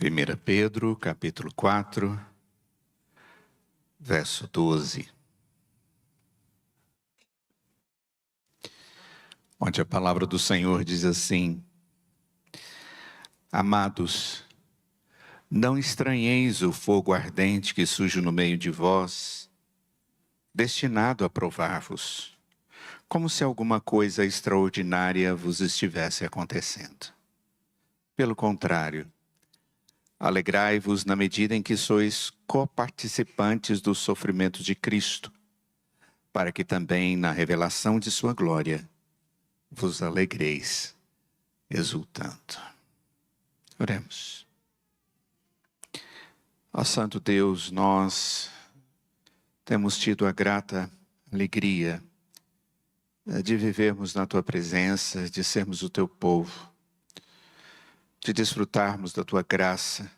1 Pedro, capítulo 4, verso 12. Onde a palavra do Senhor diz assim: Amados, não estranheis o fogo ardente que surge no meio de vós, destinado a provar-vos, como se alguma coisa extraordinária vos estivesse acontecendo. Pelo contrário, alegrai-vos na medida em que sois coparticipantes dos sofrimentos de Cristo, para que também na revelação de sua glória vos alegreis, exultando. Oremos. Ó Santo Deus, nós temos tido a grata alegria de vivermos na Tua presença, de sermos o Teu povo, de desfrutarmos da Tua graça,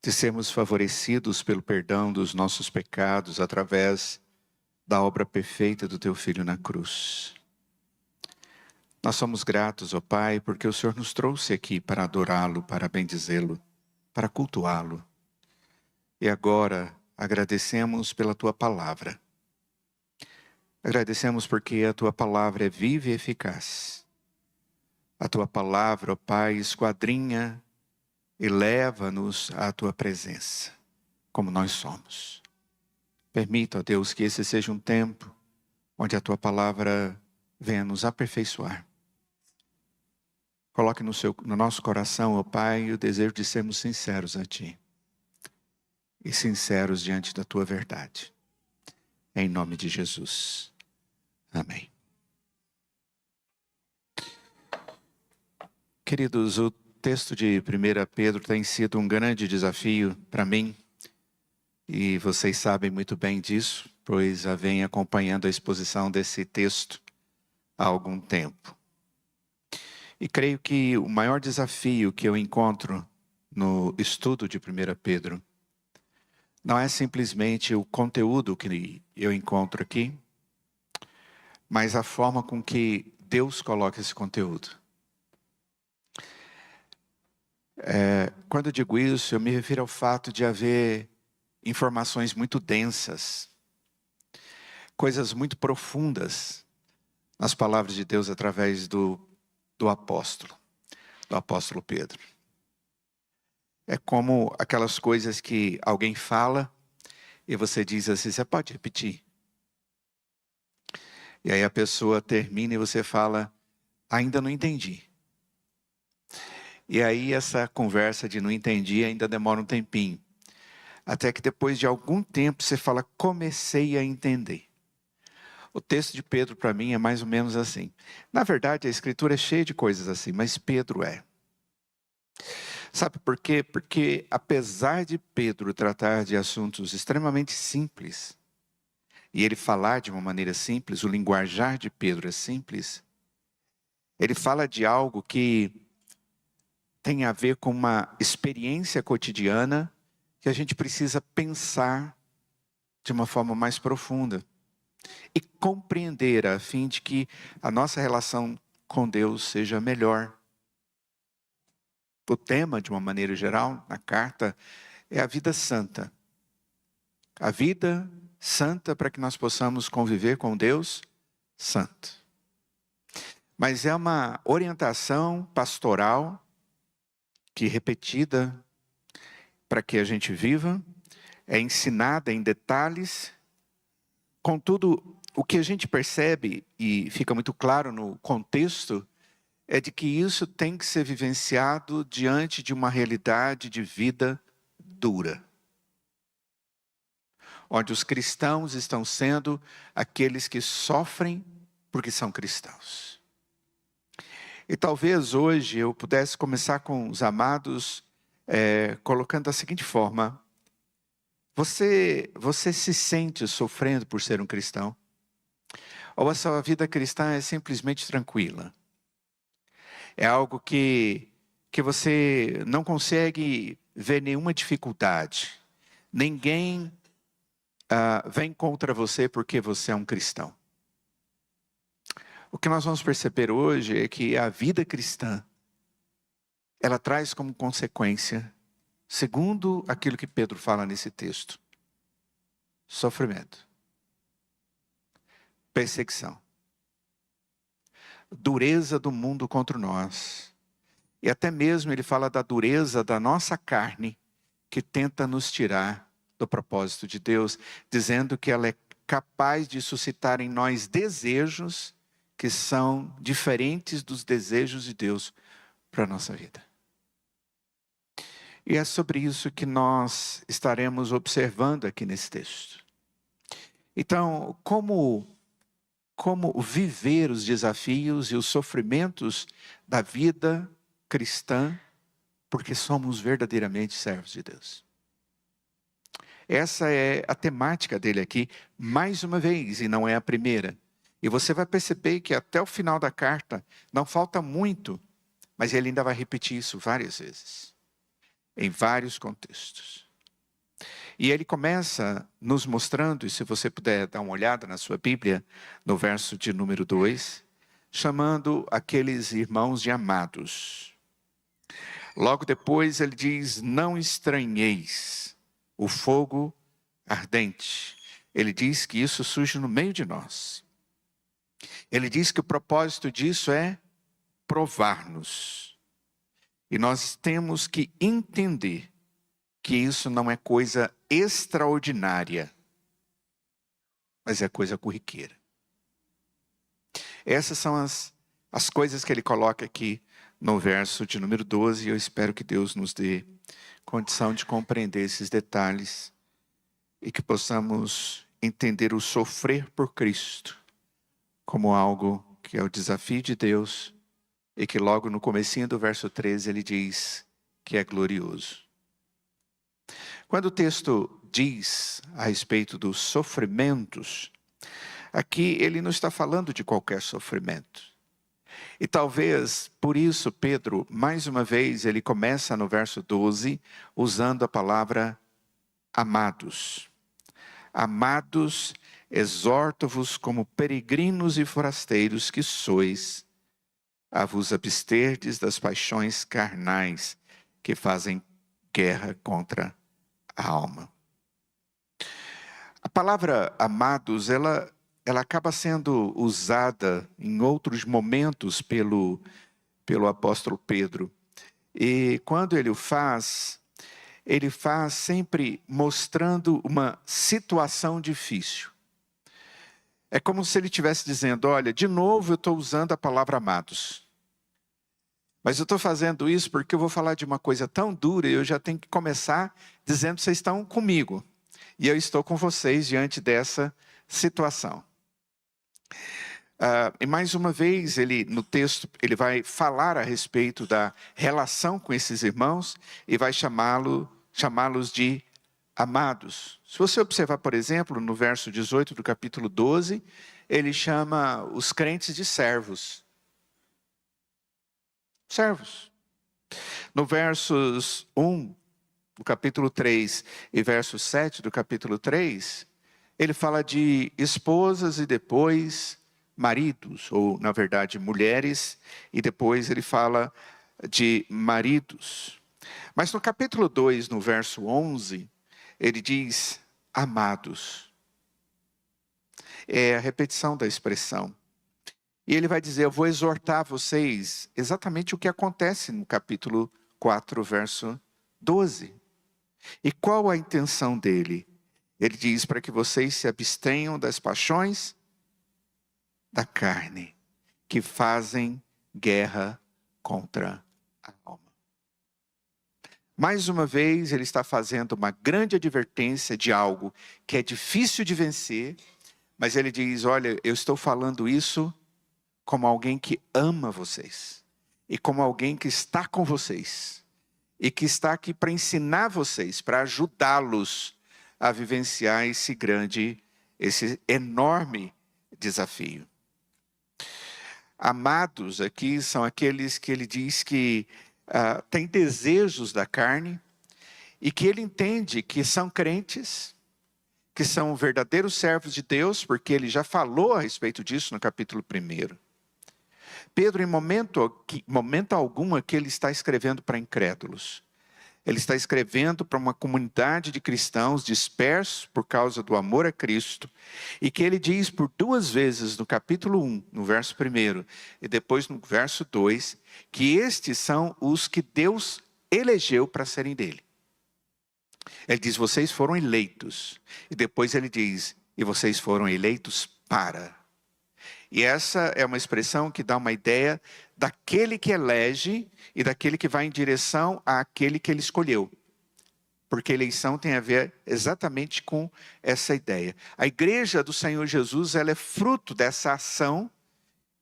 de sermos favorecidos pelo perdão dos nossos pecados através da obra perfeita do Teu Filho na cruz. Nós somos gratos, ó Pai, porque o Senhor nos trouxe aqui para adorá-lo, para bendizê-lo, para cultuá-lo. E agora agradecemos pela Tua palavra. Agradecemos porque a Tua palavra é viva e eficaz. A Tua palavra, ó Pai, esquadrinha e leva-nos à Tua presença, como nós somos. Permita, ó Deus, que esse seja um tempo onde a Tua palavra venha nos aperfeiçoar. Coloque no nosso coração, ó Pai, o desejo de sermos sinceros a Ti. E sinceros diante da Tua verdade. Em nome de Jesus. Amém. Queridos, o texto de 1 Pedro tem sido um grande desafio para mim. E vocês sabem muito bem disso, pois já vem acompanhando a exposição desse texto há algum tempo. E creio que o maior desafio que eu encontro no estudo de 1 Pedro não é simplesmente o conteúdo que eu encontro aqui, mas a forma com que Deus coloca esse conteúdo. Quando eu digo isso, eu me refiro ao fato de haver informações muito densas, coisas muito profundas nas palavras de Deus através do apóstolo Pedro. É como aquelas coisas que alguém fala e você diz assim: você pode repetir? E aí a pessoa termina e você fala: ainda não entendi. E aí essa conversa de não entendi ainda demora um tempinho. Até que depois de algum tempo você fala: comecei a entender. O texto de Pedro para mim é mais ou menos assim. Na verdade a escritura é cheia de coisas assim, mas Pedro é. Sabe por quê? Porque apesar de Pedro tratar de assuntos extremamente simples, e ele falar de uma maneira simples, o linguajar de Pedro é simples, ele fala de algo que tem a ver com uma experiência cotidiana que a gente precisa pensar de uma forma mais profunda e compreender a fim de que a nossa relação com Deus seja melhor. O tema, de uma maneira geral, na carta, é a vida santa. A vida santa para que nós possamos conviver com Deus santo. Mas é uma orientação pastoral que é repetida para que a gente viva, é ensinada em detalhes. Contudo, o que a gente percebe, e fica muito claro no contexto, é de que isso tem que ser vivenciado diante de uma realidade de vida dura. Onde os cristãos estão sendo aqueles que sofrem porque são cristãos. E talvez hoje eu pudesse começar com os amados, colocando da seguinte forma: você se sente sofrendo por ser um cristão? Ou a sua vida cristã é simplesmente tranquila? É algo que você não consegue ver nenhuma dificuldade. Ninguém vem contra você porque você é um cristão. O que nós vamos perceber hoje é que a vida cristã ela traz como consequência, segundo aquilo que Pedro fala nesse texto, sofrimento, perseguição, dureza do mundo contra nós. E até mesmo ele fala da dureza da nossa carne, que tenta nos tirar do propósito de Deus, dizendo que ela é capaz de suscitar em nós desejos que são diferentes dos desejos de Deus para a nossa vida. E é sobre isso que nós estaremos observando aqui nesse texto. Então, como viver os desafios e os sofrimentos da vida cristã, porque somos verdadeiramente servos de Deus. Essa é a temática dele aqui, mais uma vez, e não é a primeira. E você vai perceber que até o final da carta, não falta muito, mas ele ainda vai repetir isso várias vezes, em vários contextos. E ele começa nos mostrando, e se você puder dar uma olhada na sua Bíblia, no verso de número 2, chamando aqueles irmãos de amados. Logo depois ele diz, não estranheis o fogo ardente. Ele diz que isso surge no meio de nós. Ele diz que o propósito disso é provar-nos. E nós temos que entender que isso não é coisa extraordinária, mas é coisa corriqueira. Essas são as coisas que ele coloca aqui no verso de número 12, e eu espero que Deus nos dê condição de compreender esses detalhes e que possamos entender o sofrer por Cristo como algo que é o desafio de Deus e que logo no comecinho do verso 13 ele diz que é glorioso. Quando o texto diz a respeito dos sofrimentos, aqui ele não está falando de qualquer sofrimento. E talvez, por isso, Pedro, mais uma vez, ele começa no verso 12, usando a palavra amados. Amados, exorto-vos como peregrinos e forasteiros que sois, a vos absterdes das paixões carnais que fazem guerra contra a alma. A palavra amados, ela acaba sendo usada em outros momentos pelo apóstolo Pedro. E quando ele o faz sempre mostrando uma situação difícil. É como se ele estivesse dizendo, olha, de novo eu estou usando a palavra amados. Mas eu estou fazendo isso porque eu vou falar de uma coisa tão dura e eu já tenho que começar dizendo que vocês estão comigo. E eu estou com vocês diante dessa situação. E mais uma vez, no texto, ele vai falar a respeito da relação com esses irmãos e vai chamá-los de amados. Se você observar, por exemplo, no verso 18 do capítulo 12, ele chama os crentes de servos. Servos. No versos 1 do capítulo 3 e verso 7 do capítulo 3, ele fala de esposas e depois maridos, ou na verdade mulheres, e depois ele fala de maridos. Mas no capítulo 2, no verso 11, ele diz amados. É a repetição da expressão. E ele vai dizer, eu vou exortar vocês, exatamente o que acontece no capítulo 4, verso 12. E qual a intenção dele? Ele diz para que vocês se abstenham das paixões da carne, que fazem guerra contra a alma. Mais uma vez, ele está fazendo uma grande advertência de algo que é difícil de vencer, mas ele diz, olha, eu estou falando isso como alguém que ama vocês, e como alguém que está com vocês, e que está aqui para ensinar vocês, para ajudá-los a vivenciar esse enorme desafio. Amados aqui são aqueles que ele diz que têm desejos da carne e que ele entende que são crentes, que são verdadeiros servos de Deus, porque ele já falou a respeito disso no capítulo 1. Pedro, em momento algum aqui, ele está escrevendo para incrédulos. Ele está escrevendo para uma comunidade de cristãos dispersos por causa do amor a Cristo, e que ele diz por 2 vezes no capítulo 1, no verso 1, e depois no verso 2, que estes são os que Deus elegeu para serem dele. Ele diz, vocês foram eleitos. E depois ele diz, e vocês foram eleitos para. E essa é uma expressão que dá uma ideia daquele que elege e daquele que vai em direção àquele que ele escolheu. Porque eleição tem a ver exatamente com essa ideia. A igreja do Senhor Jesus, ela é fruto dessa ação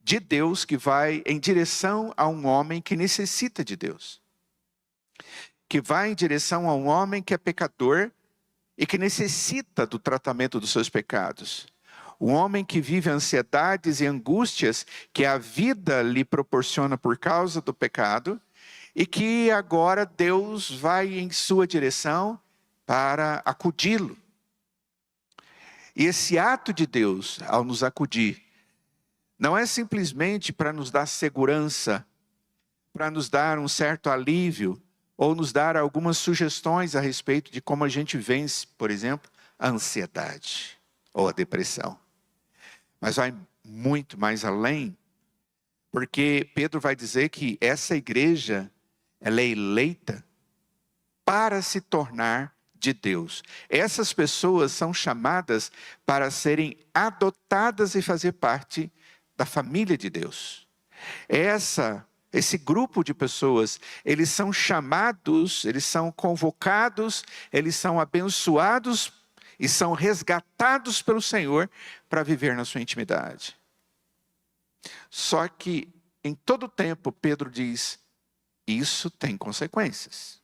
de Deus que vai em direção a um homem que necessita de Deus. Que vai em direção a um homem que é pecador e que necessita do tratamento dos seus pecados. Um homem que vive ansiedades e angústias que a vida lhe proporciona por causa do pecado, e que agora Deus vai em sua direção para acudi-lo. E esse ato de Deus, ao nos acudir, não é simplesmente para nos dar segurança, para nos dar um certo alívio, ou nos dar algumas sugestões a respeito de como a gente vence, por exemplo, a ansiedade ou a depressão. Mas vai muito mais além, porque Pedro vai dizer que essa igreja, ela é eleita para se tornar de Deus. Essas pessoas são chamadas para serem adotadas e fazer parte da família de Deus. Esse grupo de pessoas, eles são chamados, eles são convocados, eles são abençoados e são resgatados pelo Senhor para viver na sua intimidade. Só que em todo tempo Pedro diz, isso tem consequências.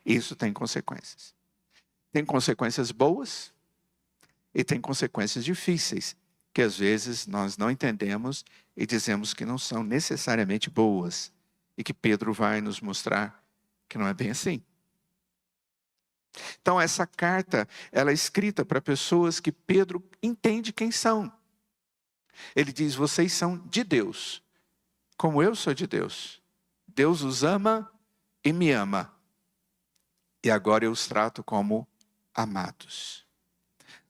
Isso tem consequências. Tem consequências boas e tem consequências difíceis, que às vezes nós não entendemos e dizemos que não são necessariamente boas, e que Pedro vai nos mostrar que não é bem assim. Então essa carta, ela é escrita para pessoas que Pedro entende quem são. Ele diz, vocês são de Deus, como eu sou de Deus. Deus os ama e me ama. E agora eu os trato como amados.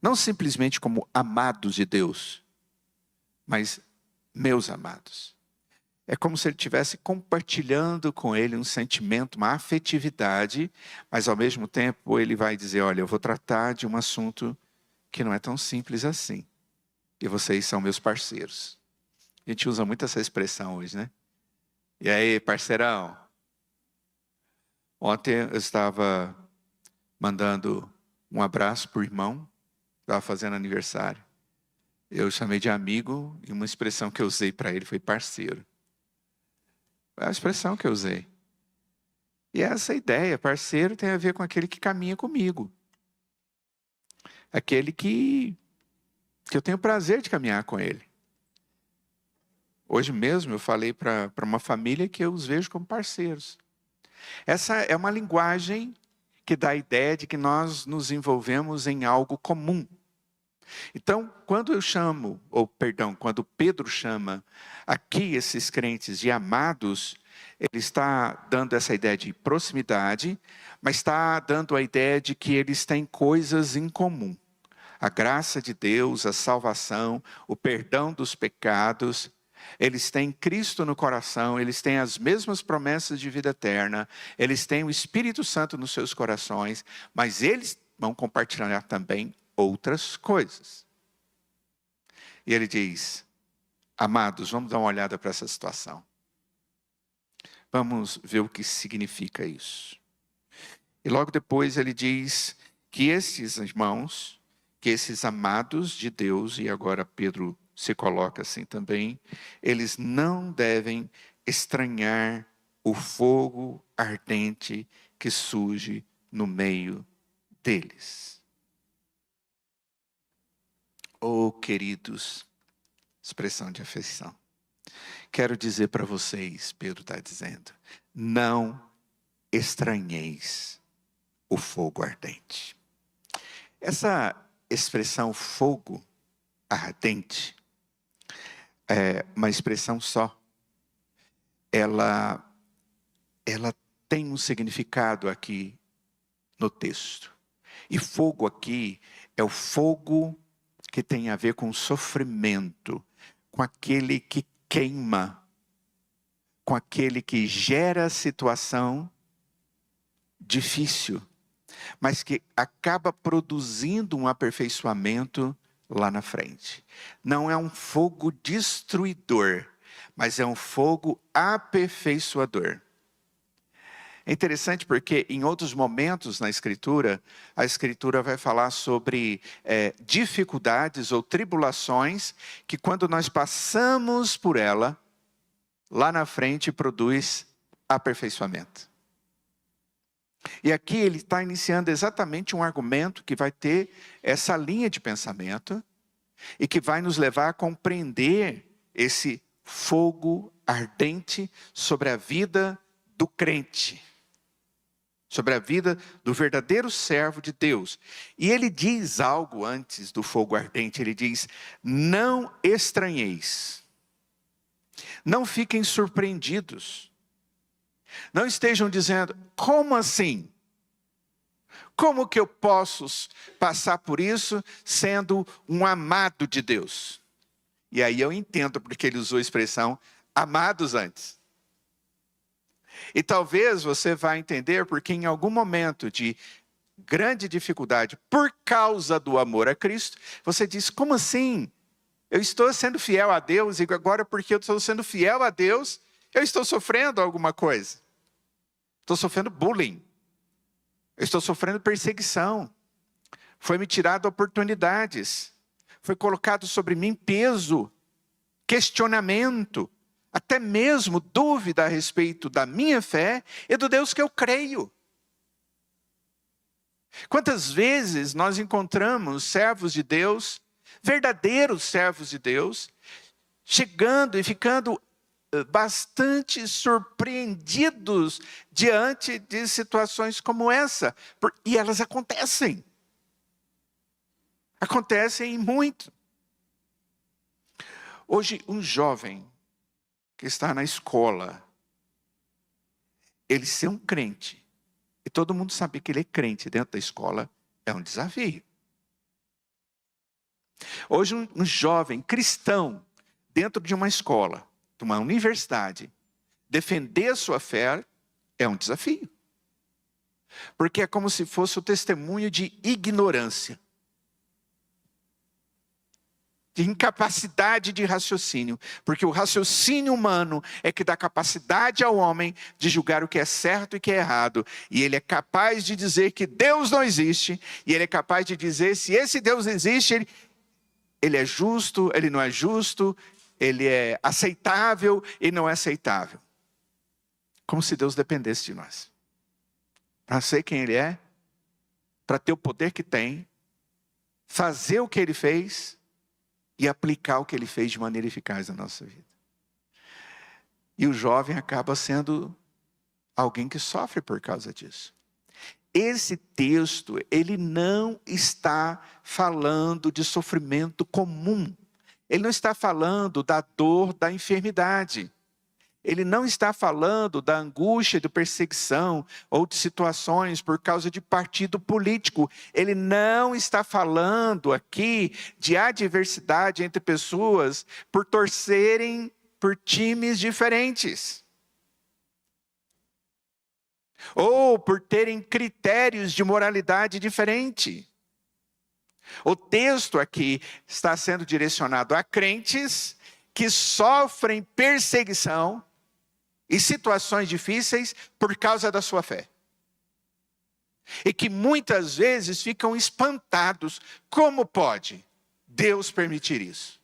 Não simplesmente como amados de Deus, mas meus amados. É como se ele estivesse compartilhando com ele um sentimento, uma afetividade, mas ao mesmo tempo ele vai dizer, olha, eu vou tratar de um assunto que não é tão simples assim. E vocês são meus parceiros. A gente usa muito essa expressão hoje, né? E aí, parceirão? Ontem eu estava mandando um abraço para o irmão, estava fazendo aniversário. Eu chamei de amigo e uma expressão que eu usei para ele foi parceiro. É a expressão que eu usei. E essa ideia, parceiro, tem a ver com aquele que caminha comigo. Aquele que eu tenho prazer de caminhar com ele. Hoje mesmo eu falei para uma família que eu os vejo como parceiros. Essa é uma linguagem que dá a ideia de que nós nos envolvemos em algo comum. Então, quando quando Pedro chama aqui esses crentes de amados, ele está dando essa ideia de proximidade, mas está dando a ideia de que eles têm coisas em comum. A graça de Deus, a salvação, o perdão dos pecados. Eles têm Cristo no coração, eles têm as mesmas promessas de vida eterna, eles têm o Espírito Santo nos seus corações, mas eles vão compartilhar também outras coisas. E ele diz, amados, vamos dar uma olhada para essa situação. Vamos ver o que significa isso. E logo depois ele diz que esses irmãos, que esses amados de Deus, e agora Pedro se coloca assim também, eles não devem estranhar o fogo ardente que surge no meio deles. Oh, queridos, expressão de afeição. Quero dizer para vocês, Pedro está dizendo, não estranheis o fogo ardente. Essa expressão fogo ardente, uma expressão só, ela tem um significado aqui no texto. E fogo aqui é o fogo que tem a ver com sofrimento, com aquele que queima, com aquele que gera situação difícil, mas que acaba produzindo um aperfeiçoamento lá na frente. Não é um fogo destruidor, mas é um fogo aperfeiçoador. É interessante porque em outros momentos na Escritura, a Escritura vai falar sobre dificuldades ou tribulações que quando nós passamos por ela, lá na frente produz aperfeiçoamento. E aqui ele está iniciando exatamente um argumento que vai ter essa linha de pensamento e que vai nos levar a compreender esse fogo ardente sobre a vida do crente, sobre a vida do verdadeiro servo de Deus. E ele diz algo antes do fogo ardente, ele diz: não estranheis, não fiquem surpreendidos, não estejam dizendo, como assim? Como que eu posso passar por isso sendo um amado de Deus? E aí eu entendo porque ele usou a expressão amados antes. E talvez você vá entender porque em algum momento de grande dificuldade, por causa do amor a Cristo, você diz, como assim? Eu estou sendo fiel a Deus e agora porque eu estou sendo fiel a Deus, eu estou sofrendo alguma coisa. Estou sofrendo bullying. Eu estou sofrendo perseguição. Foi-me tirado oportunidades. Foi colocado sobre mim peso, questionamento, até mesmo dúvida a respeito da minha fé e do Deus que eu creio. Quantas vezes nós encontramos servos de Deus, verdadeiros servos de Deus, chegando e ficando bastante surpreendidos diante de situações como essa. E elas acontecem. Acontecem muito. Hoje, um jovem que está na escola, ele ser um crente, e todo mundo sabe que ele é crente dentro da escola, é um desafio. Hoje, um jovem cristão, dentro de uma escola, de uma universidade, defender a sua fé é um desafio. Porque é como se fosse o testemunho de ignorância, de incapacidade de raciocínio. Porque o raciocínio humano é que dá capacidade ao homem de julgar o que é certo e o que é errado. E ele é capaz de dizer que Deus não existe. E ele é capaz de dizer se esse Deus existe, ele é justo, ele não é justo, ele é aceitável e não é aceitável. Como se Deus dependesse de nós. Para ser quem ele é, para ter o poder que tem, fazer o que ele fez e aplicar o que ele fez de maneira eficaz na nossa vida. E o jovem acaba sendo alguém que sofre por causa disso. Esse texto, ele não está falando de sofrimento comum. Ele não está falando da dor da enfermidade. Ele não está falando da angústia de perseguição ou de situações por causa de partido político. Ele não está falando aqui de adversidade entre pessoas por torcerem por times diferentes. Ou por terem critérios de moralidade diferente. O texto aqui está sendo direcionado a crentes que sofrem perseguição e situações difíceis por causa da sua fé. E que muitas vezes ficam espantados. Como pode Deus permitir isso?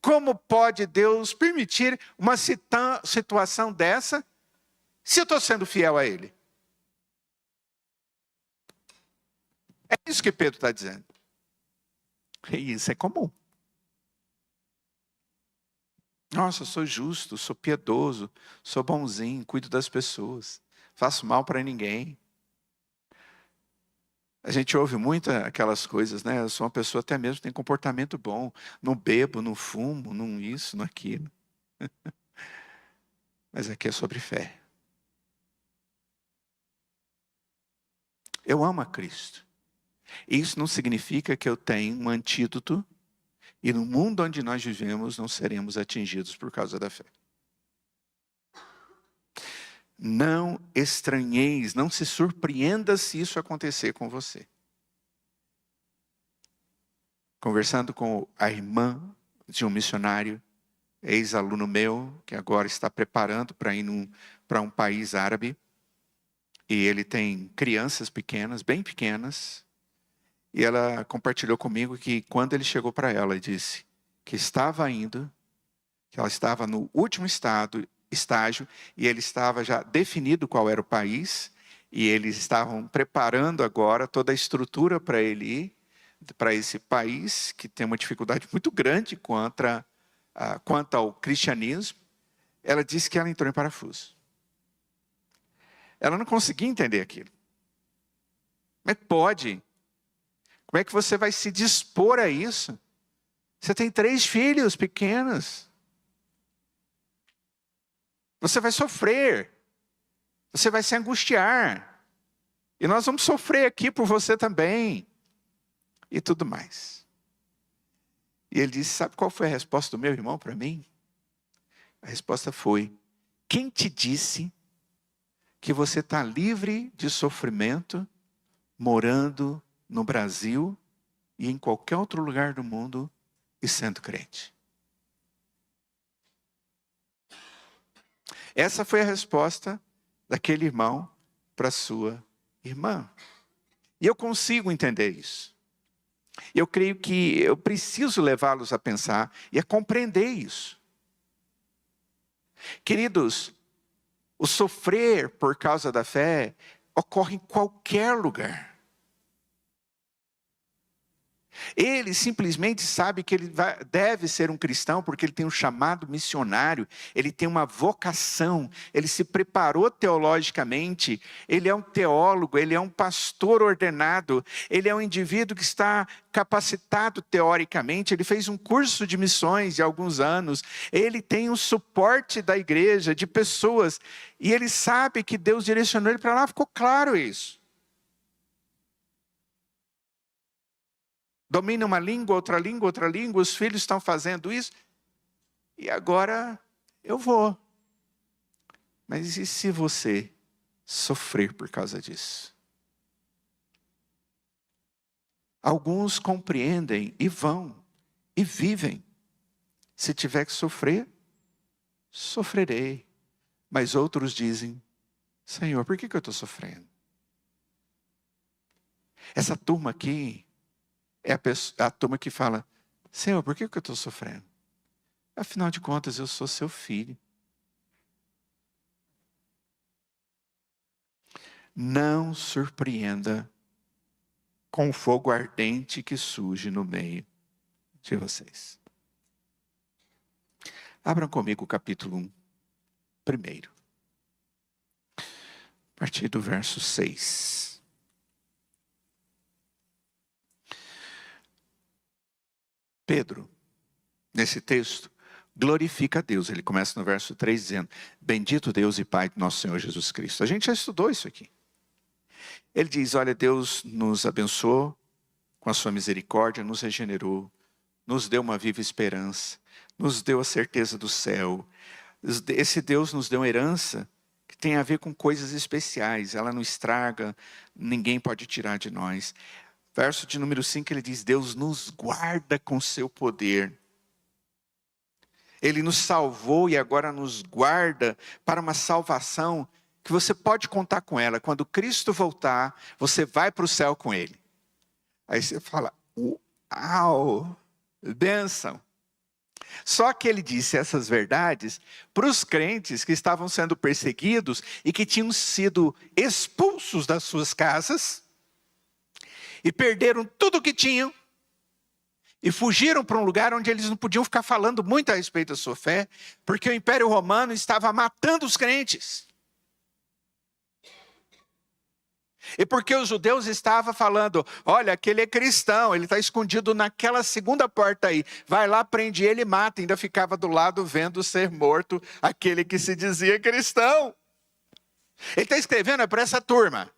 Como pode Deus permitir uma situação dessa se eu estou sendo fiel a Ele? É isso que Pedro está dizendo. E isso é comum. Nossa, eu sou justo, sou piedoso, sou bonzinho, cuido das pessoas, faço mal para ninguém. A gente ouve muito aquelas coisas, né? Eu sou uma pessoa até mesmo que tem comportamento bom. Não bebo, não fumo, não isso, não aquilo. Mas aqui é sobre fé. Eu amo a Cristo. Isso não significa que eu tenho um antídoto e no mundo onde nós vivemos não seremos atingidos por causa da fé. Não estranheis, não se surpreenda se isso acontecer com você. Conversando com a irmã de um missionário, ex-aluno meu, que agora está preparando para ir para um país árabe, e ele tem crianças pequenas, bem pequenas, e ela compartilhou comigo que quando ele chegou para ela e disse que estava indo, que ela estava no último estágio, e ele estava já definido qual era o país, e eles estavam preparando agora toda a estrutura para ele ir para esse país, que tem uma dificuldade muito grande quanto ao cristianismo. Ela disse que ela entrou em parafuso. Ela não conseguia entender aquilo. Mas pode. Como é que você vai se dispor a isso? Você tem 3 filhos pequenos. Você vai sofrer. Você vai se angustiar. E nós vamos sofrer aqui por você também. E tudo mais. E ele disse, sabe qual foi a resposta do meu irmão para mim? A resposta foi, quem te disse que você está livre de sofrimento morando no Brasil e em qualquer outro lugar do mundo e sendo crente? Essa foi a resposta daquele irmão para sua irmã. E eu consigo entender isso. Eu creio que eu preciso levá-los a pensar e a compreender isso. Queridos, o sofrer por causa da fé ocorre em qualquer lugar. Ele simplesmente sabe que ele deve ser um cristão porque ele tem um chamado missionário, ele tem uma vocação, ele se preparou teologicamente, ele é um teólogo, ele é um pastor ordenado, ele é um indivíduo que está capacitado teoricamente, ele fez um curso de missões de alguns anos, ele tem um suporte da igreja, de pessoas, e ele sabe que Deus direcionou ele para lá, ficou claro isso. Domina uma língua, outra língua, os filhos estão fazendo isso. E agora eu vou. Mas e se você sofrer por causa disso? Alguns compreendem e vão, e vivem. Se tiver que sofrer, sofrerei. Mas outros dizem, Senhor, por que eu estou sofrendo? Essa turma aqui, é a turma que fala, Senhor, por que eu estou sofrendo? Afinal de contas, eu sou seu filho. Não surpreenda com o fogo ardente que surge no meio de vocês. Abram comigo o capítulo 1, primeiro. A partir do verso 6. Pedro, nesse texto, glorifica a Deus. Ele começa no verso 3 dizendo, bendito Deus e Pai de nosso Senhor Jesus Cristo. A gente já estudou isso aqui. Ele diz, olha, Deus nos abençoou com a sua misericórdia, nos regenerou, nos deu uma viva esperança, nos deu a certeza do céu. Esse Deus nos deu uma herança que tem a ver com coisas especiais. Ela não estraga, ninguém pode tirar de nós. Verso de número 5, ele diz, Deus nos guarda com seu poder. Ele nos salvou e agora nos guarda para uma salvação que você pode contar com ela. Quando Cristo voltar, você vai para o céu com Ele. Aí você fala, uau, bênção. Só que ele disse essas verdades para os crentes que estavam sendo perseguidos e que tinham sido expulsos das suas casas e perderam tudo o que tinham e fugiram para um lugar onde eles não podiam ficar falando muito a respeito da sua fé, porque o Império Romano estava matando os crentes. E porque os judeus estavam falando, olha, aquele é cristão, ele está escondido naquela segunda porta aí. Vai lá, prende ele e mata. Ainda ficava do lado vendo ser morto aquele que se dizia cristão. Ele está escrevendo para essa turma.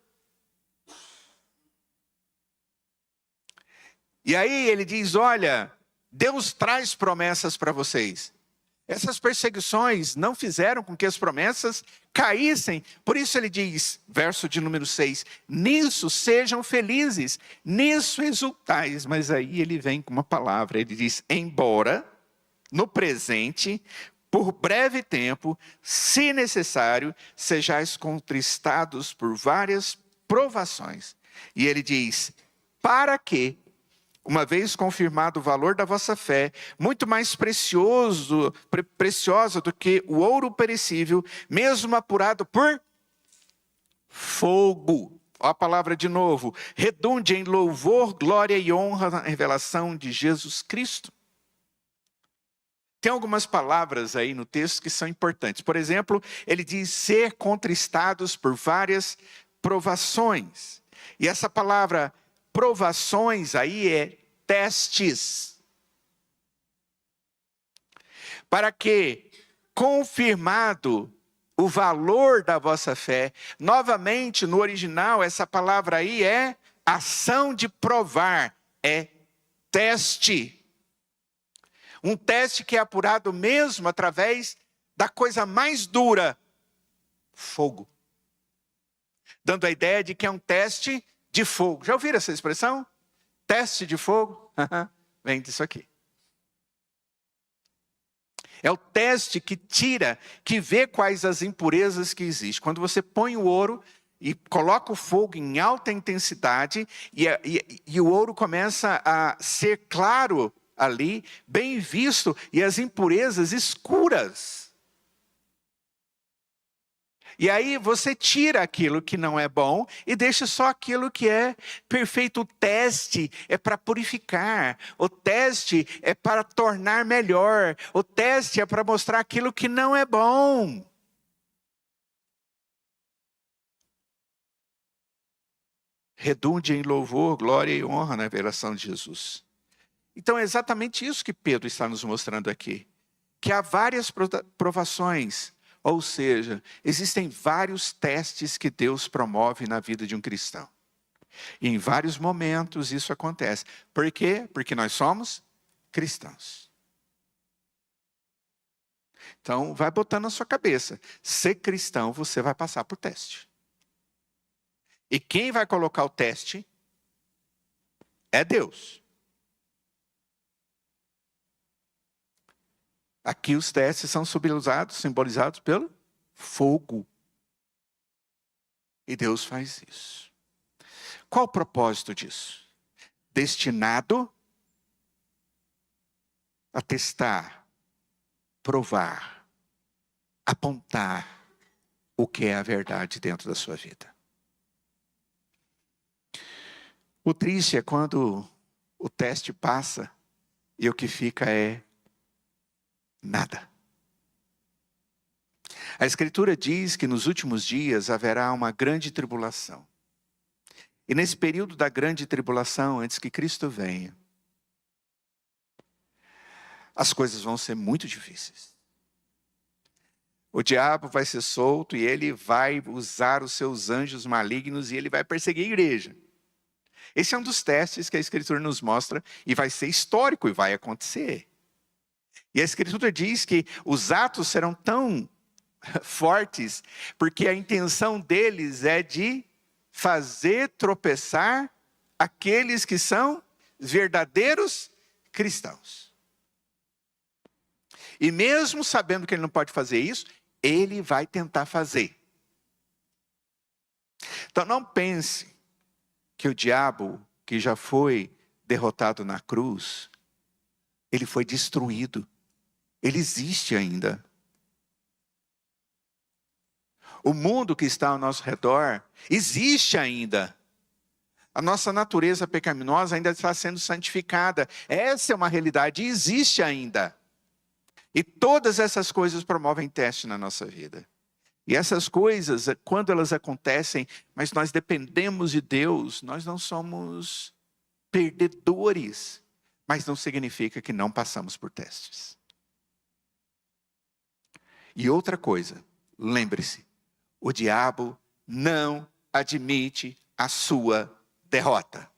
E aí ele diz, olha, Deus traz promessas para vocês. Essas perseguições não fizeram com que as promessas caíssem. Por isso ele diz, verso de número 6, nisso sejam felizes, nisso exultais. Mas aí ele vem com uma palavra, ele diz, embora no presente, por breve tempo, se necessário, sejais contristados por várias provações. E ele diz, para que, uma vez confirmado o valor da vossa fé, muito mais preciosa do que o ouro perecível, mesmo apurado por fogo. Olha a palavra de novo. Redunde em louvor, glória e honra na revelação de Jesus Cristo. Tem algumas palavras aí no texto que são importantes. Por exemplo, ele diz ser contristados por várias provações. E essa palavra provações aí é testes. Para que, confirmado o valor da vossa fé, novamente no original essa palavra aí é ação de provar, é teste. Um teste que é apurado mesmo através da coisa mais dura, fogo. Dando a ideia de que é um teste de fogo. Já ouviram essa expressão? Teste de fogo? Vem disso aqui. É o teste que tira, que vê quais as impurezas que existem. Quando você põe o ouro e coloca o fogo em alta intensidade, e o ouro começa a ser claro ali, bem visto, e as impurezas escuras. E aí você tira aquilo que não é bom e deixa só aquilo que é perfeito. O teste é para purificar. O teste é para tornar melhor. O teste é para mostrar aquilo que não é bom. Redunde em louvor, glória e honra na revelação de Jesus. Então é exatamente isso que Pedro está nos mostrando aqui. Que há várias provações. Ou seja, existem vários testes que Deus promove na vida de um cristão. E em vários momentos isso acontece. Por quê? Porque nós somos cristãos. Então, vai botando na sua cabeça. Ser cristão, você vai passar por teste. E quem vai colocar o teste é Deus. Aqui os testes são simbolizados pelo fogo. E Deus faz isso. Qual o propósito disso? Destinado a testar, provar, apontar o que é a verdade dentro da sua vida. O triste é quando o teste passa e o que fica é nada. A Escritura diz que nos últimos dias haverá uma grande tribulação. E nesse período da grande tribulação, antes que Cristo venha, as coisas vão ser muito difíceis. O diabo vai ser solto e ele vai usar os seus anjos malignos e ele vai perseguir a igreja. Esse é um dos testes que a Escritura nos mostra e vai ser histórico e vai acontecer. E a Escritura diz que os atos serão tão fortes, porque a intenção deles é de fazer tropeçar aqueles que são verdadeiros cristãos. E mesmo sabendo que ele não pode fazer isso, ele vai tentar fazer. Então não pense que o diabo, que já foi derrotado na cruz, ele foi destruído. Ele existe ainda. O mundo que está ao nosso redor existe ainda. A nossa natureza pecaminosa ainda está sendo santificada. Essa é uma realidade, existe ainda. E todas essas coisas promovem teste na nossa vida. E essas coisas, quando elas acontecem, mas nós dependemos de Deus, nós não somos perdedores, mas não significa que não passamos por testes. E outra coisa, lembre-se, o diabo não admite a sua derrota.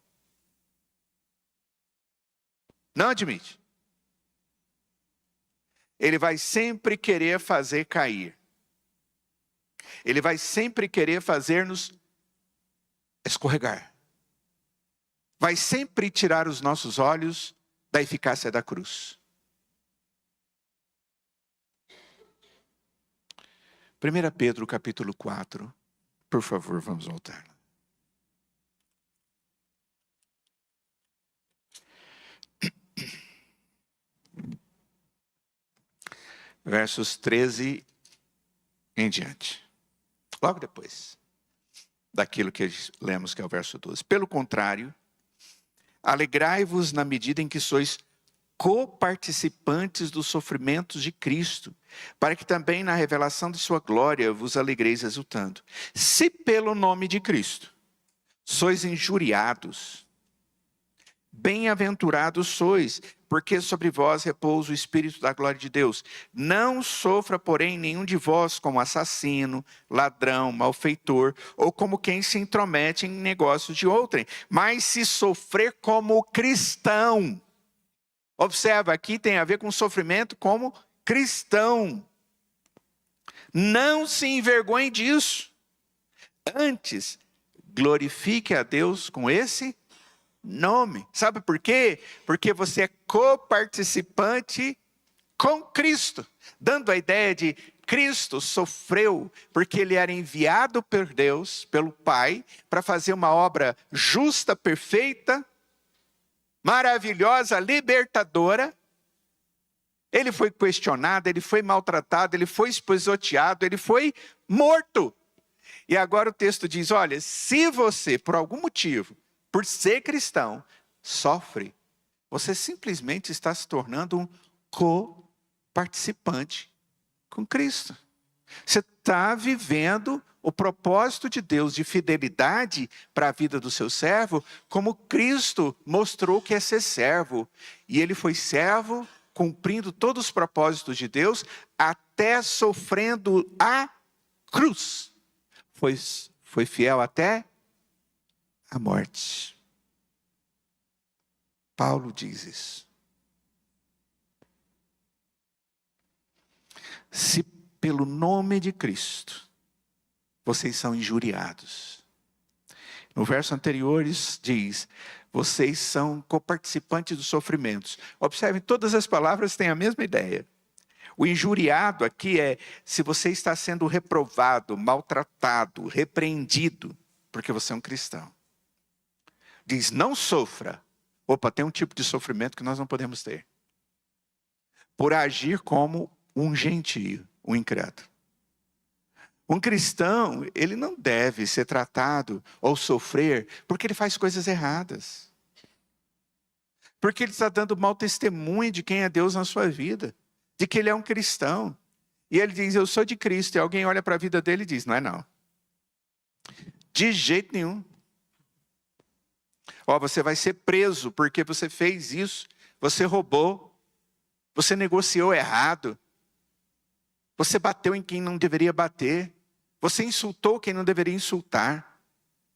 Não admite. Ele vai sempre querer fazer cair. Ele vai sempre querer fazer-nos escorregar. Vai sempre tirar os nossos olhos da eficácia da cruz. 1 Pedro capítulo 4, por favor, vamos voltar. Versos 13 em diante. Logo depois daquilo que lemos, que é o verso 12. Pelo contrário, alegrai-vos na medida em que sois coparticipantes dos sofrimentos de Cristo, para que também na revelação de sua glória vos alegreis exultando. Se pelo nome de Cristo sois injuriados, bem-aventurados sois, porque sobre vós repousa o Espírito da glória de Deus. Não sofra, porém, nenhum de vós como assassino, ladrão, malfeitor, ou como quem se intromete em negócios de outrem, mas se sofrer como cristão. Observa, aqui tem a ver com sofrimento como cristão. Não se envergonhe disso. Antes, glorifique a Deus com esse nome. Sabe por quê? Porque você é coparticipante com Cristo, dando a ideia de Cristo sofreu porque ele era enviado por Deus, pelo Pai, para fazer uma obra justa, perfeita, maravilhosa, libertadora. Ele foi questionado, ele foi maltratado, ele foi esposoteado, ele foi morto. E agora o texto diz, olha, se você, por algum motivo, por ser cristão, sofre, você simplesmente está se tornando um co-participante com Cristo. Você está vivendo o propósito de Deus de fidelidade para a vida do seu servo, como Cristo mostrou que é ser servo. E ele foi servo, cumprindo todos os propósitos de Deus, até sofrendo a cruz. Foi fiel até a morte. Paulo diz isso. Se pelo nome de Cristo vocês são injuriados. No verso anterior diz, vocês são coparticipantes dos sofrimentos. Observem, todas as palavras têm a mesma ideia. O injuriado aqui é se você está sendo reprovado, maltratado, repreendido, porque você é um cristão. Diz, não sofra. Opa, tem um tipo de sofrimento que nós não podemos ter. Por agir como um gentio, um incrédulo. Um cristão, ele não deve ser tratado ou sofrer porque ele faz coisas erradas. Porque ele está dando mau testemunho de quem é Deus na sua vida. De que ele é um cristão. E ele diz, eu sou de Cristo. E alguém olha para a vida dele e diz, não é não. De jeito nenhum. Ó, você vai ser preso porque você fez isso. Você roubou. Você negociou errado. Você bateu em quem não deveria bater. Você insultou quem não deveria insultar.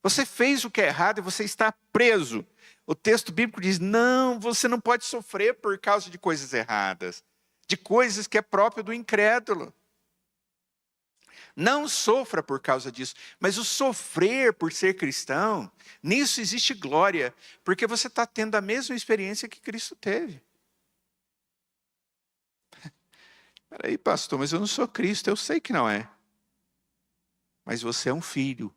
Você fez o que é errado e você está preso. O texto bíblico diz, não, você não pode sofrer por causa de coisas erradas. De coisas que é próprio do incrédulo. Não sofra por causa disso. Mas o sofrer por ser cristão, nisso existe glória. Porque você está tendo a mesma experiência que Cristo teve. Peraí, pastor, mas eu não sou Cristo, eu sei que não é. Mas você é um filho,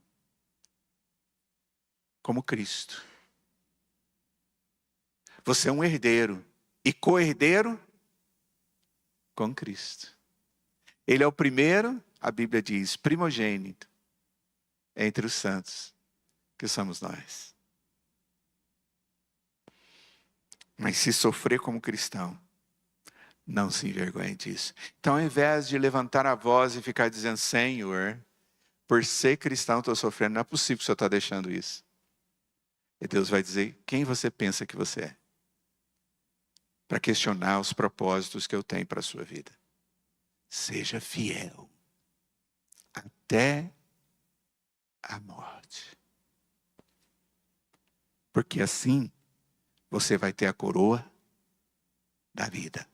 como Cristo. Você é um herdeiro e co-herdeiro com Cristo. Ele é o primeiro, a Bíblia diz, primogênito entre os santos, que somos nós. Mas se sofrer como cristão, Não se envergonhe disso. Então, ao invés de levantar a voz e ficar dizendo, Senhor, por ser cristão estou sofrendo, não é possível que o Senhor está deixando isso. E Deus vai dizer, quem você pensa que você é? Para questionar os propósitos que eu tenho para a sua vida. Seja fiel até a morte. Porque assim você vai ter a coroa da vida.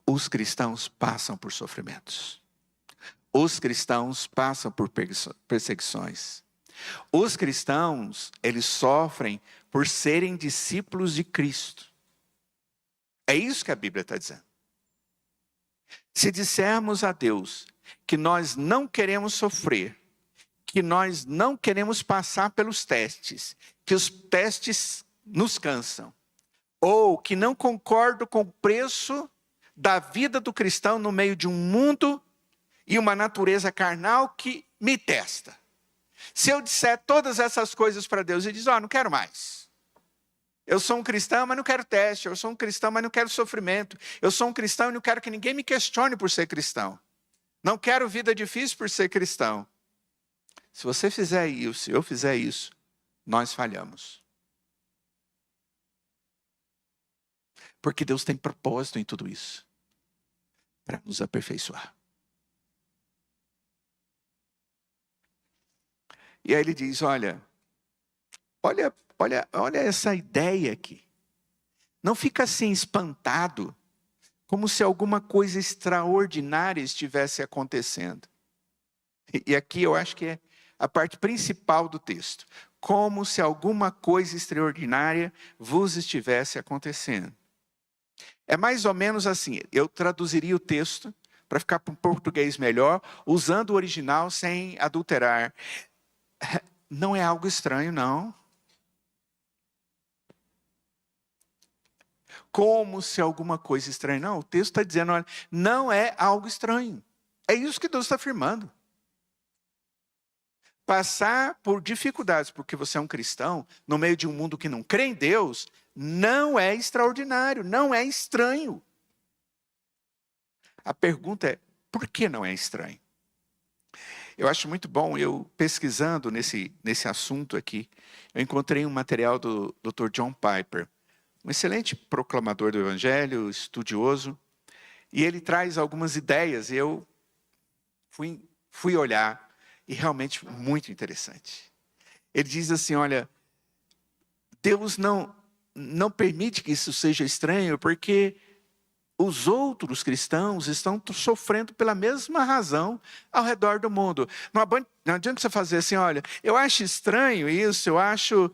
Os cristãos passam por sofrimentos. Os cristãos passam por perseguições. Os cristãos, eles sofrem por serem discípulos de Cristo. É isso que a Bíblia está dizendo. Se dissermos a Deus que nós não queremos sofrer, que nós não queremos passar pelos testes, que os testes nos cansam, ou que não concordo com o preço da vida do cristão no meio de um mundo e uma natureza carnal que me testa. Se eu disser todas essas coisas para Deus e dizer, não quero mais. Eu sou um cristão, mas não quero teste. Eu sou um cristão, mas não quero sofrimento. Eu sou um cristão e não quero que ninguém me questione por ser cristão. Não quero vida difícil por ser cristão. Se você fizer isso, se eu fizer isso, nós falhamos. Porque Deus tem propósito em tudo isso. Para nos aperfeiçoar. E aí ele diz, olha essa ideia aqui. Não fica assim espantado, como se alguma coisa extraordinária estivesse acontecendo. E aqui eu acho que é a parte principal do texto. Como se alguma coisa extraordinária vos estivesse acontecendo. É mais ou menos assim, eu traduziria o texto para ficar para um português melhor, usando o original sem adulterar. Não é algo estranho, não. Como se alguma coisa estranha. Não, o texto está dizendo, olha, não é algo estranho. É isso que Deus está afirmando. Passar por dificuldades porque você é um cristão, no meio de um mundo que não crê em Deus, não é extraordinário, não é estranho. A pergunta é, por que não é estranho? Eu acho muito bom, eu pesquisando nesse assunto aqui, eu encontrei um material do Dr. John Piper, um excelente proclamador do Evangelho, estudioso, e ele traz algumas ideias, e eu fui olhar, e realmente muito interessante. Ele diz assim, olha, Deus não permite que isso seja estranho, porque os outros cristãos estão sofrendo pela mesma razão ao redor do mundo. Não adianta você fazer assim, olha, eu acho estranho isso, eu acho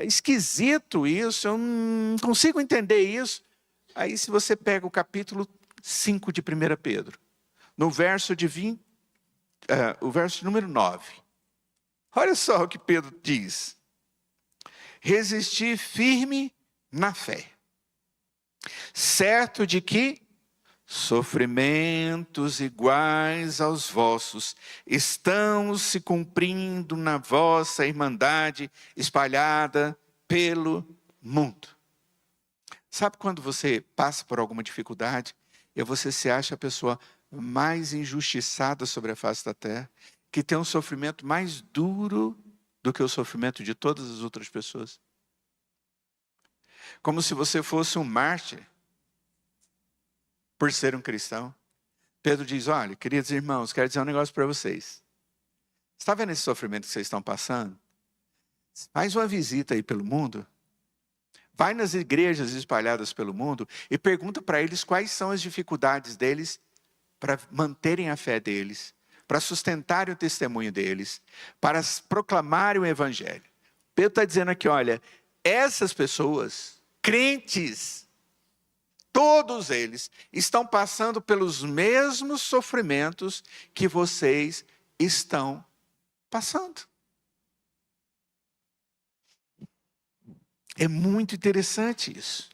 esquisito isso, eu não consigo entender isso. Aí se você pega o capítulo 5 de 1 Pedro, no verso o verso número 9. Olha só o que Pedro diz. Resistir firme na fé. Certo de que sofrimentos iguais aos vossos estão se cumprindo na vossa irmandade espalhada pelo mundo. Sabe quando você passa por alguma dificuldade e você se acha a pessoa mais injustiçada sobre a face da terra, que tem um sofrimento mais duro do que o sofrimento de todas as outras pessoas? Como se você fosse um mártir por ser um cristão. Pedro diz, olha, queridos irmãos, quero dizer um negócio para vocês. Está vendo esse sofrimento que vocês estão passando? Faz uma visita aí pelo mundo. Vai nas igrejas espalhadas pelo mundo e pergunta para eles quais são as dificuldades deles para manterem a fé deles, para sustentarem o testemunho deles, para proclamarem o evangelho. Pedro está dizendo aqui, olha, essas pessoas, crentes, todos eles estão passando pelos mesmos sofrimentos que vocês estão passando. É muito interessante isso.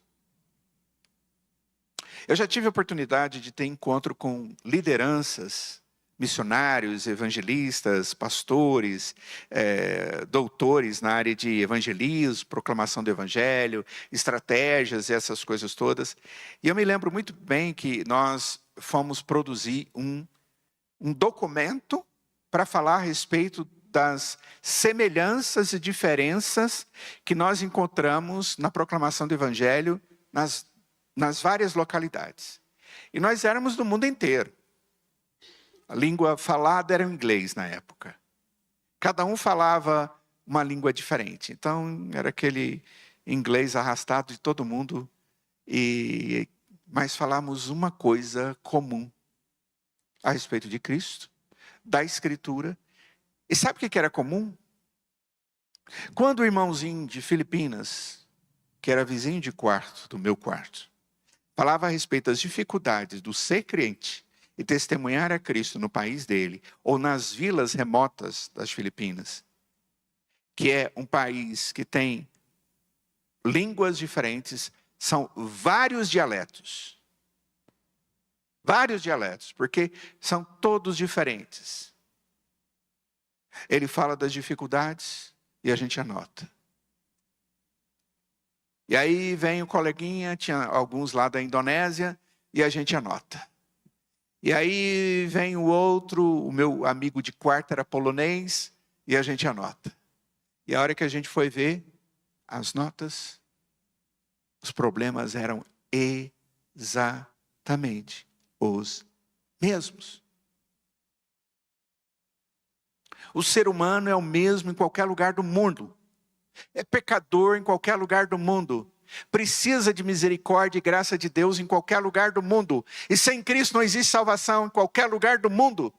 Eu já tive a oportunidade de ter encontro com lideranças missionários, evangelistas, pastores, doutores na área de evangelismo, proclamação do evangelho, estratégias, essas coisas todas. E eu me lembro muito bem que nós fomos produzir um documento para falar a respeito das semelhanças e diferenças que nós encontramos na proclamação do evangelho nas várias localidades. E nós éramos do mundo inteiro. A língua falada era o inglês na época. Cada um falava uma língua diferente. Então, era aquele inglês arrastado de todo mundo. Mas falamos uma coisa comum a respeito de Cristo, da Escritura. E sabe o que era comum? Quando o irmãozinho de Filipinas, que era vizinho de quarto, do meu quarto, falava a respeito das dificuldades do ser crente e testemunhar a Cristo no país dele, ou nas vilas remotas das Filipinas, que é um país que tem línguas diferentes, são vários dialetos. Vários dialetos, porque são todos diferentes. Ele fala das dificuldades e a gente anota. E aí vem o coleguinha, tinha alguns lá da Indonésia, e a gente anota. E aí vem o outro, o meu amigo de quarto era polonês, e a gente anota. E a hora que a gente foi ver as notas, os problemas eram exatamente os mesmos. O ser humano é o mesmo em qualquer lugar do mundo. É pecador em qualquer lugar do mundo. Precisa de misericórdia e graça de Deus em qualquer lugar do mundo. E sem Cristo não existe salvação em qualquer lugar do mundo.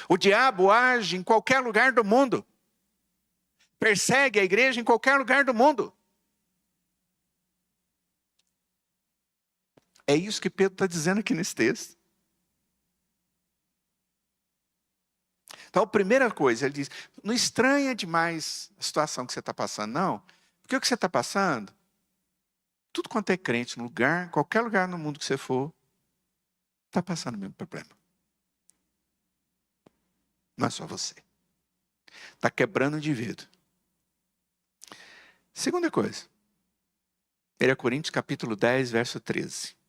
O diabo age em qualquer lugar do mundo. Persegue a igreja em qualquer lugar do mundo. É isso que Pedro está dizendo aqui nesse texto. Então, a primeira coisa, ele diz, não estranha demais a situação que você está passando, não. Porque o que você está passando, tudo quanto é crente no lugar, qualquer lugar no mundo que você for, está passando o mesmo problema. Não é só você. Está quebrando o indivíduo. Segunda coisa. 1 Coríntios capítulo 10, verso 13.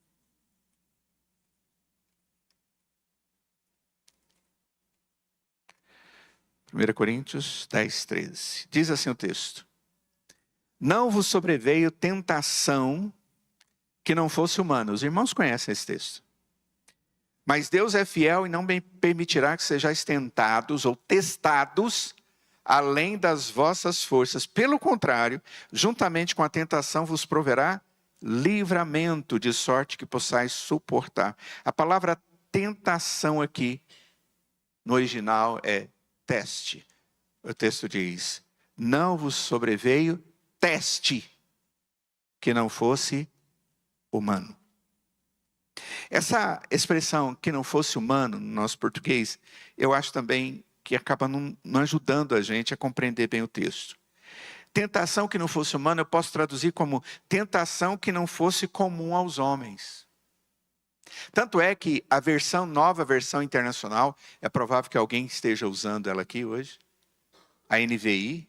Primeira Coríntios 10, 13. Diz assim o texto. Não vos sobreveio tentação que não fosse humana. Os irmãos conhecem esse texto. Mas Deus é fiel e não permitirá que sejais tentados ou testados além das vossas forças. Pelo contrário, juntamente com a tentação vos proverá livramento, de sorte que possais suportar. A palavra tentação aqui, no original, é teste. O texto diz, não vos sobreveio teste que não fosse humano. Essa expressão que não fosse humano, no nosso português, eu acho também que acaba não ajudando a gente a compreender bem o texto. Tentação que não fosse humana, eu posso traduzir como tentação que não fosse comum aos homens. Tanto é que a nova versão internacional, é provável que alguém esteja usando ela aqui hoje, a NVI,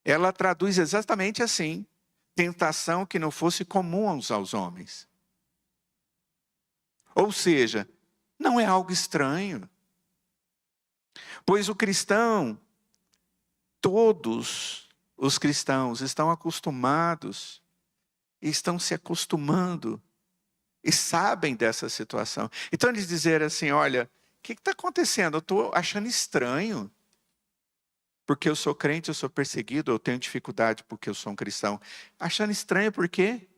ela traduz exatamente assim, tentação que não fosse comum aos homens. Ou seja, não é algo estranho. Pois o cristão, todos os cristãos estão acostumados, estão se acostumando e sabem dessa situação. Então eles dizem assim, olha, o que está acontecendo? Eu estou achando estranho. Porque eu sou crente, eu sou perseguido, eu tenho dificuldade porque eu sou um cristão. Achando estranho por quê?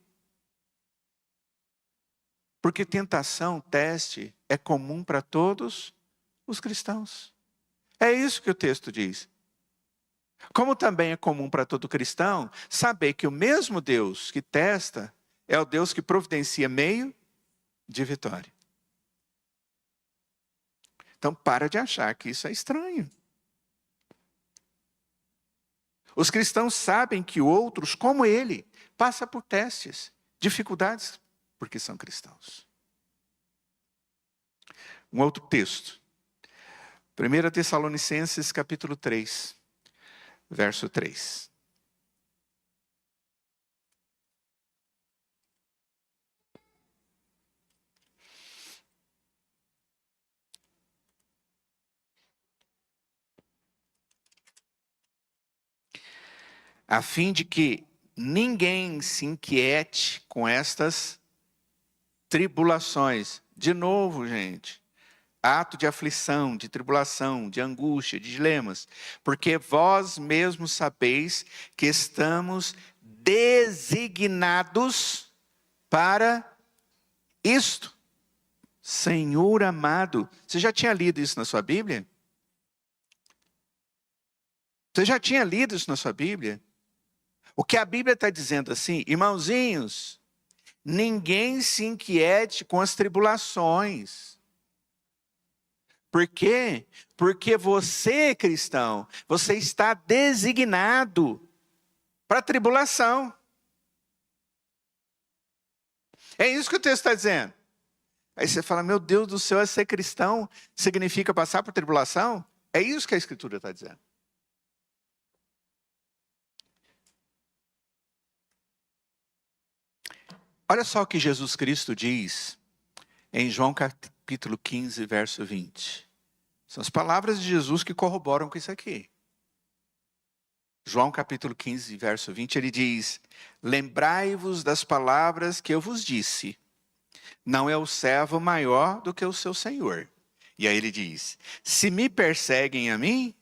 Porque tentação, teste, é comum para todos os cristãos. É isso que o texto diz. Como também é comum para todo cristão, saber que o mesmo Deus que testa é o Deus que providencia meio de vitória. Então para de achar que isso é estranho. Os cristãos sabem que outros, como ele, passam por testes, dificuldades, porque são cristãos. Um outro texto. 1 Tessalonicenses capítulo 3, verso 3. A fim de que ninguém se inquiete com estas tribulações. De novo, gente, ato de aflição, de tribulação, de angústia, de dilemas, porque vós mesmos sabeis que estamos designados para isto. Senhor amado, você já tinha lido isso na sua Bíblia? Você já tinha lido isso na sua Bíblia? O que a Bíblia está dizendo assim, irmãozinhos, ninguém se inquiete com as tribulações. Por quê? Porque você, cristão, você está designado para a tribulação. É isso que o texto está dizendo. Aí você fala, meu Deus do céu, ser cristão significa passar por tribulação? É isso que a Escritura está dizendo. Olha só o que Jesus Cristo diz em João capítulo 15, verso 20. São as palavras de Jesus que corroboram com isso aqui. João capítulo 15, verso 20, ele diz, lembrai-vos das palavras que eu vos disse, não é o servo maior do que o seu senhor. E aí ele diz, se me perseguem a mim,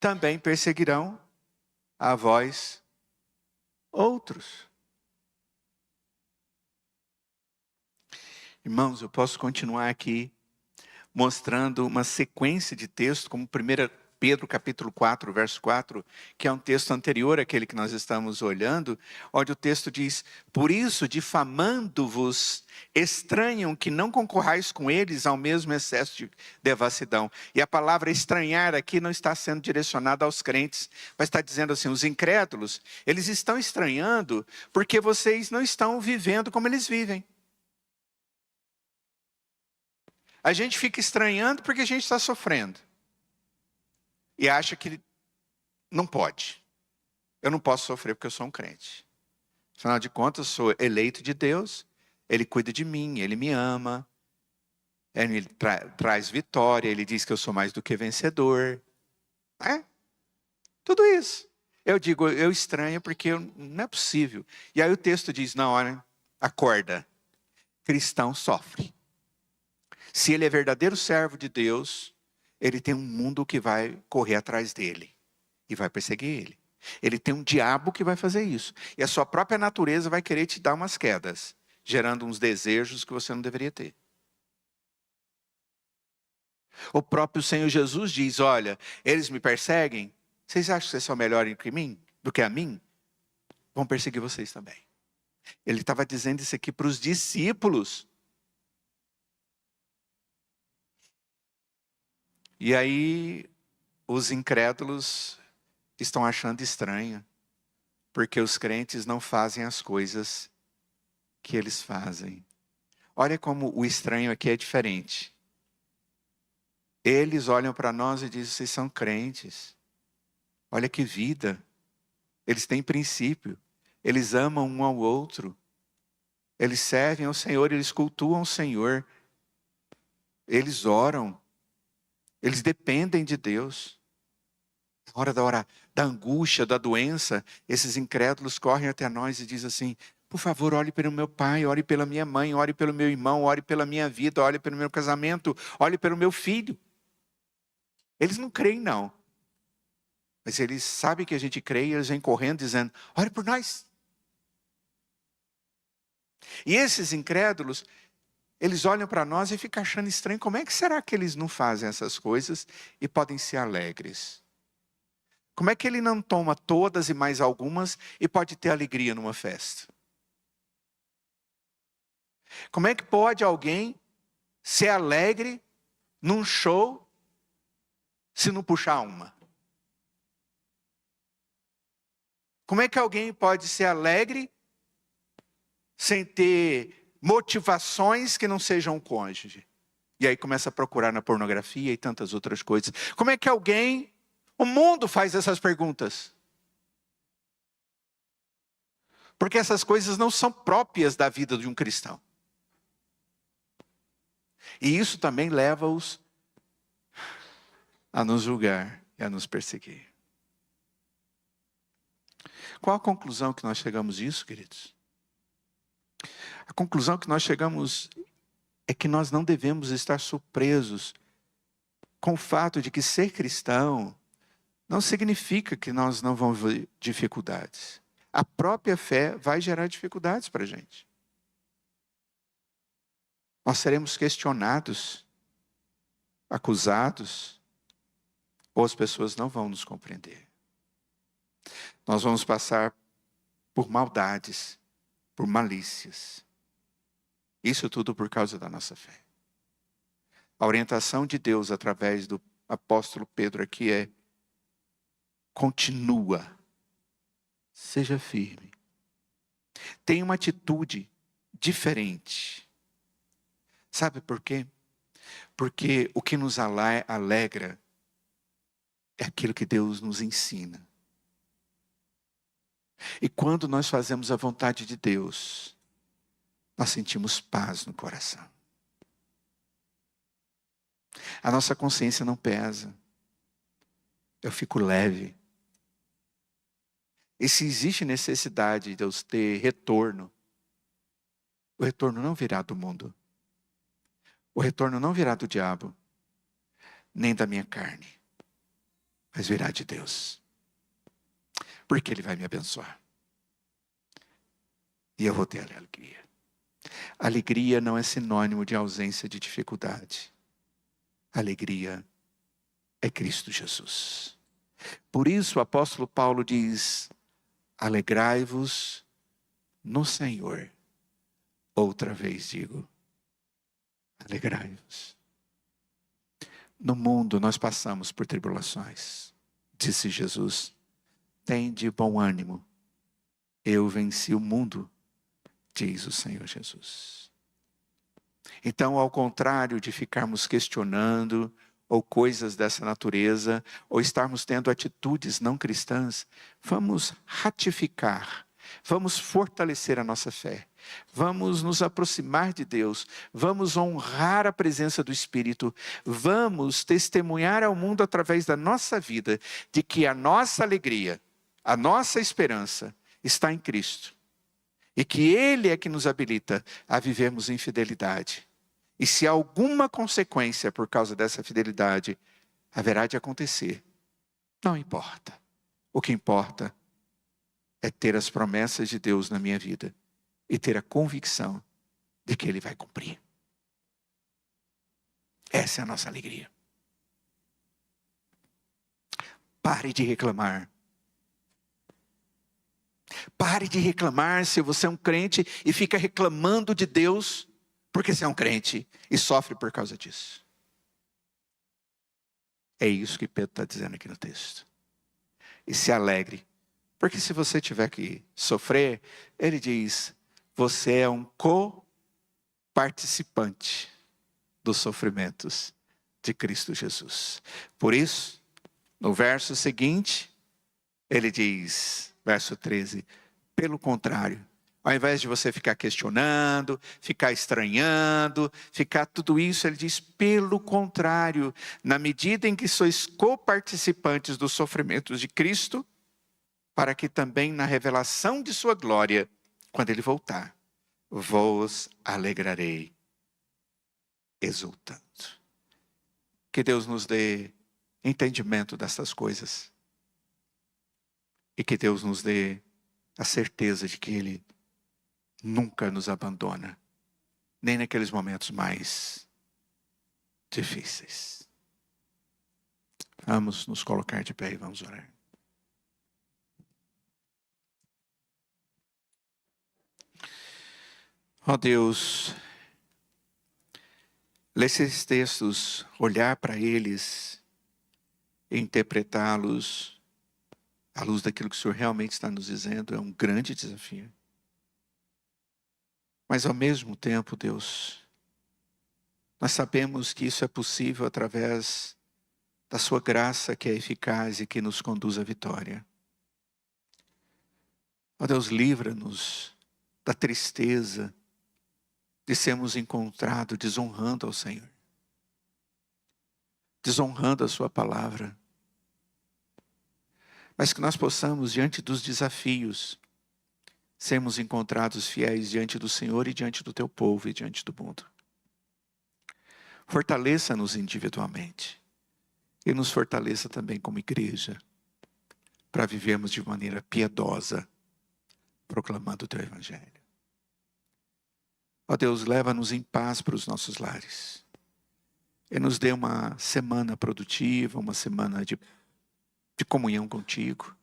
também perseguirão a vós outros. Irmãos, eu posso continuar aqui mostrando uma sequência de textos, como 1 Pedro capítulo 4, verso 4, que é um texto anterior àquele que nós estamos olhando, onde o texto diz, por isso, difamando-vos, estranham que não concorrais com eles ao mesmo excesso de devassidão. E a palavra estranhar aqui não está sendo direcionada aos crentes, mas está dizendo assim, os incrédulos, eles estão estranhando porque vocês não estão vivendo como eles vivem. A gente fica estranhando porque a gente está sofrendo. E acha que não pode. Eu não posso sofrer porque eu sou um crente. Afinal de contas, eu sou eleito de Deus. Ele cuida de mim, Ele me ama. Ele traz vitória, Ele diz que eu sou mais do que vencedor. Tudo isso. Eu digo, eu estranho porque não é possível. E aí o texto diz, não, olha, acorda. Cristão sofre. Se ele é verdadeiro servo de Deus, ele tem um mundo que vai correr atrás dele e vai perseguir ele. Ele tem um diabo que vai fazer isso. E a sua própria natureza vai querer te dar umas quedas, gerando uns desejos que você não deveria ter. O próprio Senhor Jesus diz, olha, eles me perseguem, vocês acham que vocês são melhores do que a mim? Vão perseguir vocês também. Ele estava dizendo isso aqui para os discípulos. E aí, os incrédulos estão achando estranho, porque os crentes não fazem as coisas que eles fazem. Olha como o estranho aqui é diferente. Eles olham para nós e dizem, vocês são crentes. Olha que vida. Eles têm princípio. Eles amam um ao outro. Eles servem ao Senhor, eles cultuam o Senhor. Eles oram. Eles dependem de Deus. Na hora da angústia, da doença, esses incrédulos correm até nós e dizem assim, por favor, ore pelo meu pai, ore pela minha mãe, ore pelo meu irmão, ore pela minha vida, ore pelo meu casamento, ore pelo meu filho. Eles não creem, não. Mas eles sabem que a gente crê e eles vêm correndo dizendo, ore por nós. E esses incrédulos, eles olham para nós e ficam achando estranho, como é que será que eles não fazem essas coisas e podem ser alegres? Como é que ele não toma todas e mais algumas e pode ter alegria numa festa? Como é que pode alguém ser alegre num show se não puxar uma? Como é que alguém pode ser alegre sem ter motivações que não sejam o cônjuge? E aí começa a procurar na pornografia e tantas outras coisas. Como é que o mundo faz essas perguntas? Porque essas coisas não são próprias da vida de um cristão. E isso também leva-os a nos julgar e a nos perseguir. Qual a conclusão que nós chegamos disso, queridos? A conclusão que nós chegamos é que nós não devemos estar surpresos com o fato de que ser cristão não significa que nós não vamos ver dificuldades. A própria fé vai gerar dificuldades para a gente. Nós seremos questionados, acusados, ou as pessoas não vão nos compreender. Nós vamos passar por maldades, por malícias. Isso tudo por causa da nossa fé. A orientação de Deus através do apóstolo Pedro aqui é: continua, seja firme. Tenha uma atitude diferente. Sabe por quê? Porque o que nos alegra é aquilo que Deus nos ensina. E quando nós fazemos a vontade de Deus, nós sentimos paz no coração. A nossa consciência não pesa. Eu fico leve. E se existe necessidade de Deus ter retorno, o retorno não virá do mundo. O retorno não virá do diabo, nem da minha carne, mas virá de Deus. Porque Ele vai me abençoar. E eu vou ter alegria. Alegria não é sinônimo de ausência de dificuldade. Alegria é Cristo Jesus. Por isso o apóstolo Paulo diz: alegrai-vos no Senhor. Outra vez digo, alegrai-vos. No mundo nós passamos por tribulações. Disse Jesus: tende bom ânimo. Eu venci o mundo, diz o Senhor Jesus. Então, ao contrário de ficarmos questionando, ou coisas dessa natureza, ou estarmos tendo atitudes não cristãs, vamos ratificar, vamos fortalecer a nossa fé, vamos nos aproximar de Deus, vamos honrar a presença do Espírito, vamos testemunhar ao mundo através da nossa vida, de que a nossa alegria, a nossa esperança está em Cristo. E que Ele é que nos habilita a vivermos em fidelidade. E se alguma consequência por causa dessa fidelidade haverá de acontecer, não importa. O que importa é ter as promessas de Deus na minha vida e ter a convicção de que Ele vai cumprir. Essa é a nossa alegria. Pare de reclamar. Pare de reclamar se você é um crente e fica reclamando de Deus porque você é um crente e sofre por causa disso. É isso que Pedro está dizendo aqui no texto. E se alegre, porque se você tiver que sofrer, ele diz, você é um co-participante dos sofrimentos de Cristo Jesus. Por isso, no verso seguinte, ele diz, verso 13, pelo contrário, ao invés de você ficar questionando, ficar estranhando, ficar tudo isso, ele diz, pelo contrário, na medida em que sois coparticipantes dos sofrimentos de Cristo, para que também na revelação de sua glória, quando ele voltar, vos alegrarei, exultando. Que Deus nos dê entendimento dessas coisas. E que Deus nos dê a certeza de que Ele nunca nos abandona, nem naqueles momentos mais difíceis. Vamos nos colocar de pé e vamos orar. Ó Deus, ler esses textos, olhar para eles, e interpretá-los à luz daquilo que o Senhor realmente está nos dizendo, é um grande desafio. Mas ao mesmo tempo, Deus, Nós sabemos que isso é possível através da sua graça, que é eficaz e que nos conduz à vitória. Ó Deus, livra-nos da tristeza de sermos encontrados desonrando ao Senhor, desonrando a sua palavra. Mas que nós possamos, diante dos desafios, sermos encontrados fiéis diante do Senhor e diante do teu povo e diante do mundo. Fortaleça-nos individualmente e nos fortaleça também como igreja, para vivermos de maneira piedosa, proclamando o teu evangelho. Ó Deus, leva-nos em paz para os nossos lares. E nos dê uma semana produtiva, uma semana de comunhão contigo.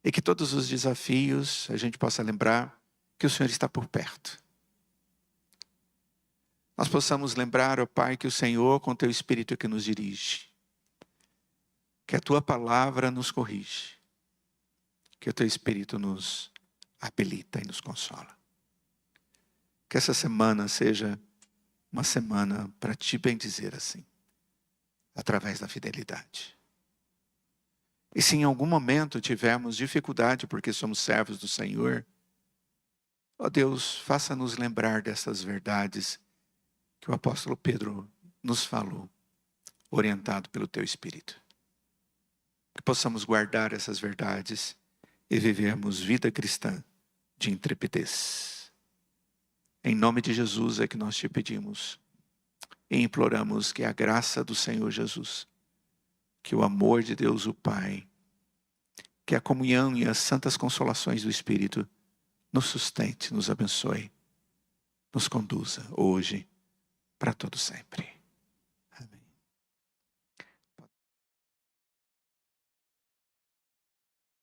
E que todos os desafios a gente possa lembrar que o Senhor está por perto. Nós possamos lembrar, ó Pai, que o Senhor com teu Espírito é que nos dirige. Que a tua palavra nos corrige. Que o teu Espírito nos habilita e nos consola. Que essa semana seja uma semana para te bendizer assim, através da fidelidade. E se em algum momento tivermos dificuldade porque somos servos do Senhor, ó Deus, faça-nos lembrar dessas verdades que o apóstolo Pedro nos falou, orientado pelo teu Espírito. Que possamos guardar essas verdades e vivermos vida cristã de intrepidez. Em nome de Jesus é que nós te pedimos e imploramos que a graça do Senhor Jesus, que o amor de Deus o Pai, que a comunhão e as santas consolações do Espírito nos sustente, nos abençoe, nos conduza hoje para todo sempre.